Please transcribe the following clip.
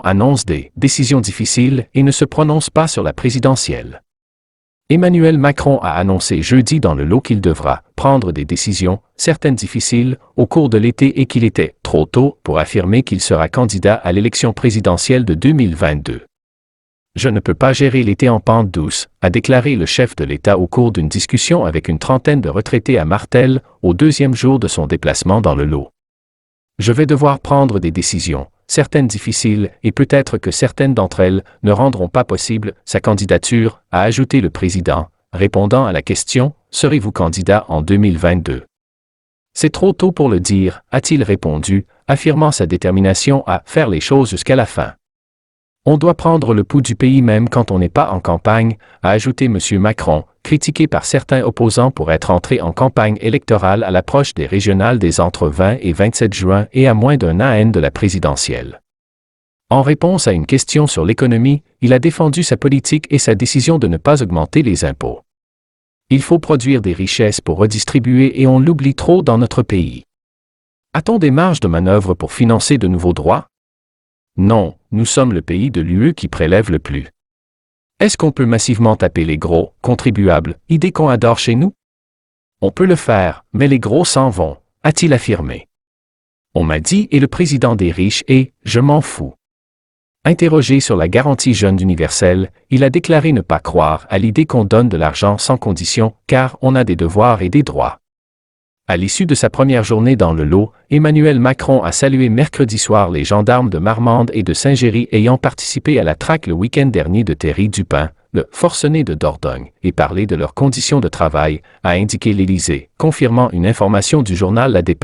annonce des décisions difficiles et ne se prononce pas sur la présidentielle. Emmanuel Macron a annoncé jeudi dans le lot qu'il devra prendre des décisions, certaines difficiles, au cours de l'été et qu'il était trop tôt pour affirmer qu'il sera candidat à l'élection présidentielle de 2022. Je ne peux pas gérer l'été en pente douce, a déclaré le chef de l'État au cours d'une discussion avec une trentaine de retraités à Martel, au deuxième jour de son déplacement dans le lot. Je vais devoir prendre des décisions, certaines difficiles, et peut-être que certaines d'entre elles ne rendront pas possible sa candidature, a ajouté le président, répondant à la question « Serez-vous candidat en 2022 ?» C'est trop tôt pour le dire, a-t-il répondu, affirmant sa détermination à faire les choses jusqu'à la fin. On doit prendre le pouls du pays même quand on n'est pas en campagne, a ajouté M. Macron, critiqué par certains opposants pour être entré en campagne électorale à l'approche des régionales des entre 20 et 27 juin et à moins d'un an de la présidentielle. En réponse à une question sur l'économie, il a défendu sa politique et sa décision de ne pas augmenter les impôts. Il faut produire des richesses pour redistribuer et on l'oublie trop dans notre pays. A-t-on des marges de manœuvre pour financer de nouveaux droits? Non, nous sommes le pays de l'UE qui prélève le plus. Est-ce qu'on peut massivement taper les gros contribuables, idée qu'on adore chez nous? On peut le faire, mais les gros s'en vont, a-t-il affirmé. On m'a dit et le président des riches et je m'en fous. Interrogé sur la garantie jeune universelle, il a déclaré ne pas croire à l'idée qu'on donne de l'argent sans condition, car on a des devoirs et des droits. À l'issue de sa première journée dans le lot, Emmanuel Macron a salué mercredi soir les gendarmes de Marmande et de Saint-Géry ayant participé à la traque le week-end dernier de Thierry Dupin, le forcené de Dordogne, et parlé de leurs conditions de travail, a indiqué l'Élysée, confirmant une information du journal La Dépêche.